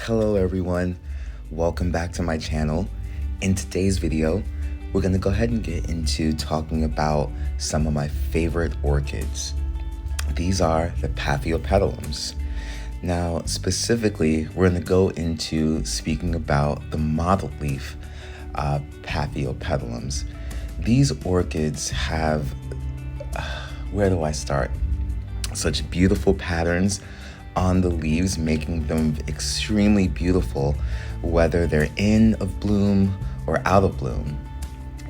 Hello everyone, welcome back to my channel. In today's video, we're gonna go ahead and get into talking about some of my favorite orchids. These are the Paphiopedilums. Now, specifically, we're gonna go into speaking about the mottled leaf Paphiopedilums. These orchids have, where do I start? Such beautiful patterns on the leaves, making them extremely beautiful, whether they're in of bloom or out of bloom.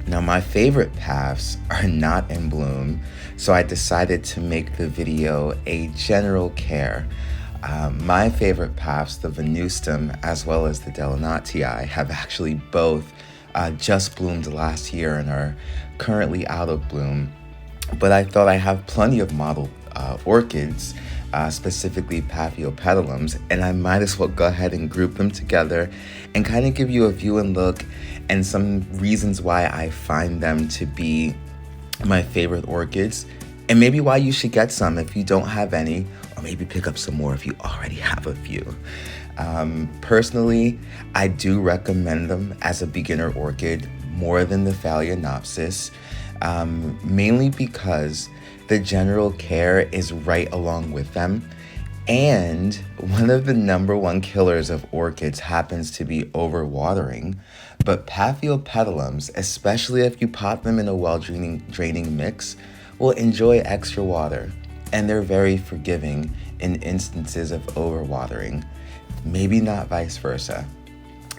Now, my favorite paphs are not in bloom, so I decided to make the video a general care. My favorite paphs, the venustum as well as the delenatii, have actually both just bloomed last year and are currently out of bloom. But I thought I have plenty of mottled orchids, specifically Paphiopedilums, and I might as well go ahead and group them together and kind of give you a view and look and some reasons why I find them to be my favorite orchids, and maybe why you should get some if you don't have any, or maybe pick up some more if you already have a few. Personally, I do recommend them as a beginner orchid more than the Phalaenopsis, mainly because the general care is right along with them. And one of the number one killers of orchids happens to be overwatering. But Paphiopedilums, especially if you pot them in a well-draining mix, will enjoy extra water. And they're very forgiving in instances of overwatering. Maybe not vice versa.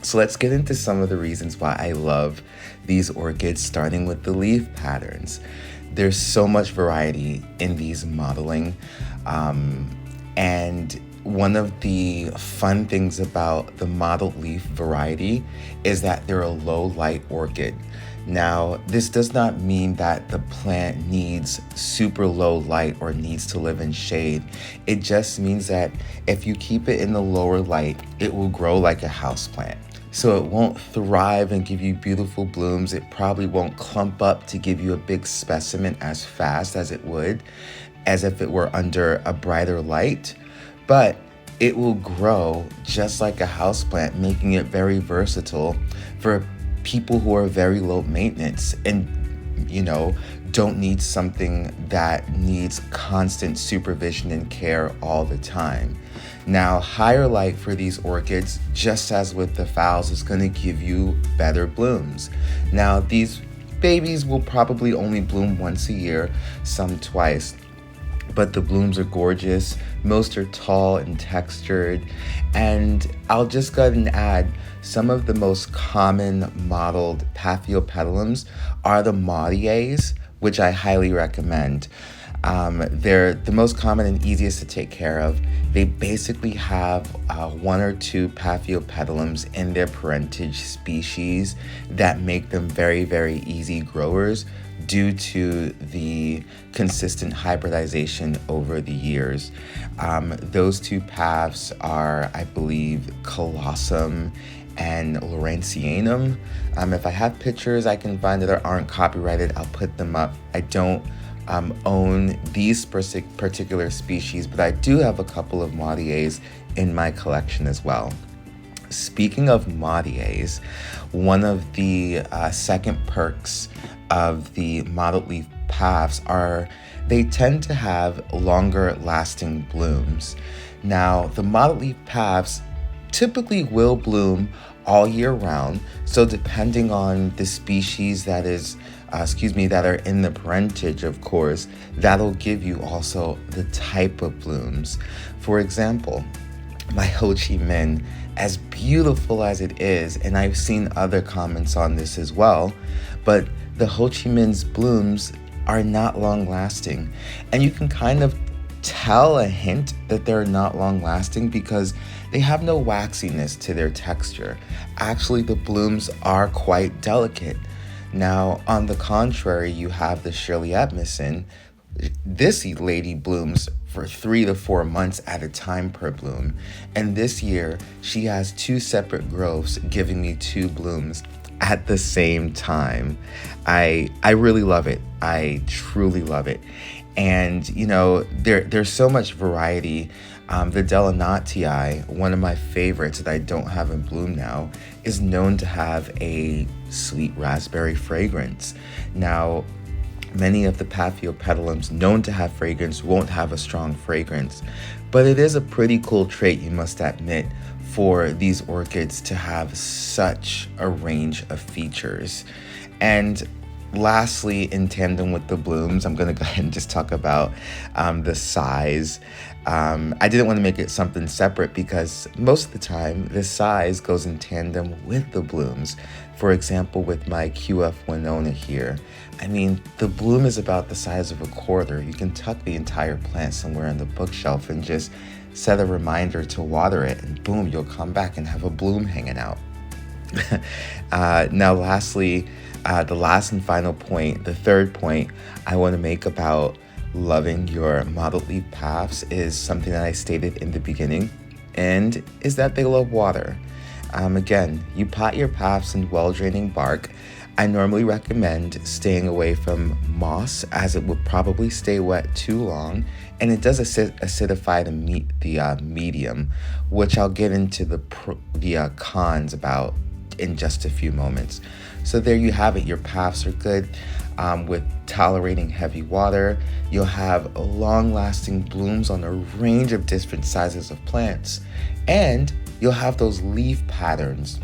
So let's get into some of the reasons why I love these orchids, starting with the leaf patterns. There's so much variety in these modeling. And one of the fun things about the mottled leaf variety is that they're a low light orchid. Now, this does not mean that the plant needs super low light or needs to live in shade. It just means that if you keep it in the lower light, it will grow like a houseplant. So it won't thrive and give you beautiful blooms. It probably won't clump up to give you a big specimen as fast as it would, as if it were under a brighter light, but it will grow just like a houseplant, making it very versatile for people who are very low maintenance and, don't need something that needs constant supervision and care all the time. Now, higher light for these orchids, just as with the phals, is going to give you better blooms. Now, these babies will probably only bloom once a year, some twice, but the blooms are gorgeous. Most are tall and textured. And I'll just go ahead and add, some of the most common mottled Paphiopedilums are the Mottiers, which I highly recommend. They're the most common and easiest to take care of. They basically have one or two Paphiopedilums in their parentage species that make them very, very easy growers due to the consistent hybridization over the years. Those two paphs are, I believe, Colossum and Lawrenceanum. If I have pictures I can find that aren't copyrighted, I'll put them up. I don't own these particular species, but I do have a couple of Mottiers in my collection as well. Speaking of Mottiers, one of the second perks of the mottled leaf paphs are they tend to have longer lasting blooms. Now, the mottled leaf paphs typically will bloom all year round, so depending on the species that are in the parentage, of course, that'll give you also the type of blooms. For example, my Ho Chi Minh, as beautiful as it is, and I've seen other comments on this as well, but the Ho Chi Minh's blooms are not long lasting. And you can kind of tell a hint that they're not long lasting because they have no waxiness to their texture. Actually, the blooms are quite delicate. Now, on the contrary, you have the Shirley Edmondson. This lady blooms for 3 to 4 months at a time per bloom. And this year, she has 2 separate growths giving me 2 blooms at the same time. I really love it. I truly love it. And, there's so much variety The Delanatii, one of my favorites that I don't have in bloom now, is known to have a sweet raspberry fragrance. Now, many of the Paphiopedilums known to have fragrance won't have a strong fragrance, but it is a pretty cool trait, you must admit, for these orchids to have such a range of features. And lastly, in tandem with the blooms, I'm going to go ahead and just talk about the size. I didn't want to make it something separate because most of the time the size goes in tandem with the blooms. For example, with my QF Winona here, I mean, the bloom is about the size of a quarter. You can tuck the entire plant somewhere on the bookshelf and just set a reminder to water it, and boom, you'll come back and have a bloom hanging out. Now, lastly, the last and final point, the third point I want to make about loving your mottled leaf paphs is something that I stated in the beginning, and is that they love water. Again, you pot your paphs in well-draining bark. I normally recommend staying away from moss, as it will probably stay wet too long, and it does acidify the medium, which I'll get into the cons about in just a few moments. So there you have it. Your paphs are good with tolerating heavy water. You'll have long-lasting blooms on a range of different sizes of plants, and you'll have those leaf patterns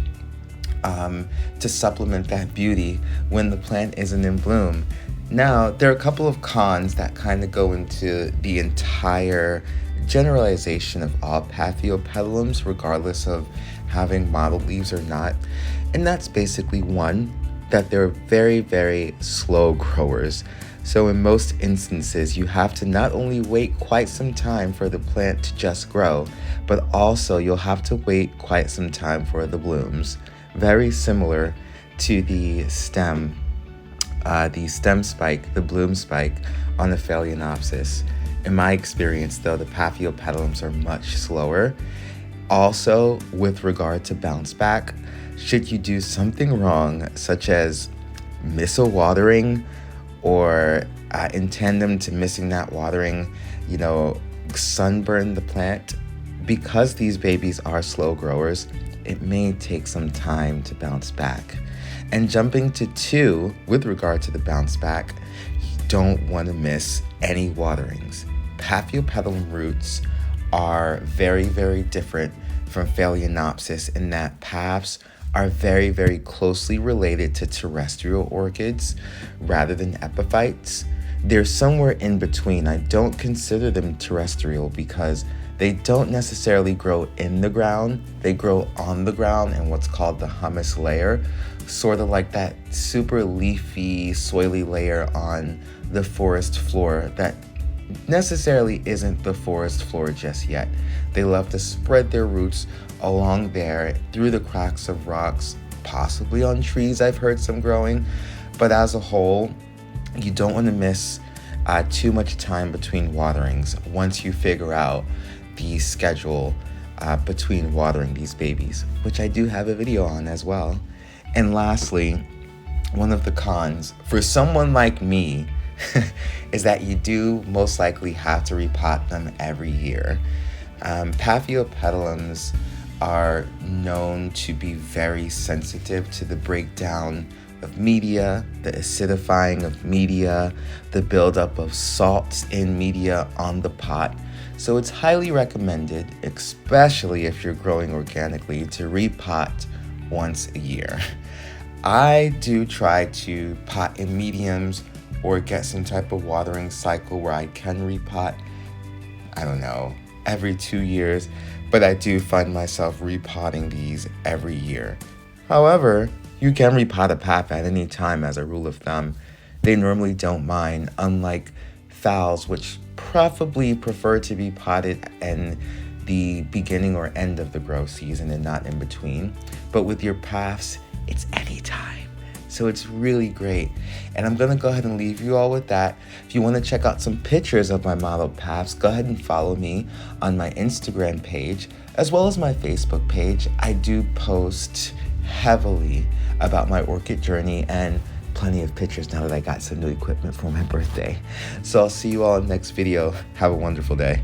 to supplement that beauty when the plant isn't in bloom. Now, there are a couple of cons that kind of go into the entire generalization of all Paphiopedilums, regardless of having mottled leaves or not. And that's basically one, that they're very, very slow growers. So in most instances, you have to not only wait quite some time for the plant to just grow, but also you'll have to wait quite some time for the blooms. Very similar to the stem spike, the bloom spike on the Phalaenopsis. In my experience, though, the Paphiopedilums are much slower. Also, with regard to bounce back, should you do something wrong, such as miss a watering, or in tandem to missing that watering, sunburn the plant, because these babies are slow growers, it may take some time to bounce back. And jumping to 2, with regard to the bounce back, you don't want to miss any waterings. Paphiopedilum roots are very, very different from Phalaenopsis in that paphs are very, very closely related to terrestrial orchids rather than epiphytes. They're somewhere in between. I don't consider them terrestrial because they don't necessarily grow in the ground. They grow on the ground in what's called the humus layer, sort of like that super leafy, soily layer on the forest floor that necessarily isn't the forest floor just yet. They love to spread their roots along there through the cracks of rocks, possibly on trees. I've heard some growing, but as a whole, you don't want to miss too much time between waterings once you figure out the schedule between watering these babies, which I do have a video on as well. And lastly, one of the cons for someone like me is that you do most likely have to repot them every year. Paphiopedilums are known to be very sensitive to the breakdown of media, the acidifying of media, the buildup of salts in media on the pot. So it's highly recommended, especially if you're growing organically, to repot once a year. I do try to pot in mediums or get some type of watering cycle where I can repot, I don't know, every 2 years, but I do find myself repotting these every year. However, you can repot a paph at any time as a rule of thumb. They normally don't mind, unlike phals, which preferably prefer to be potted in the beginning or end of the grow season and not in between. But with your paphs, it's any time. So it's really great. And I'm gonna go ahead and leave you all with that. If you wanna check out some pictures of my mottled paphs, go ahead and follow me on my Instagram page, as well as my Facebook page. I do post heavily about my orchid journey and plenty of pictures now that I got some new equipment for my birthday. So I'll see you all in the next video. Have a wonderful day.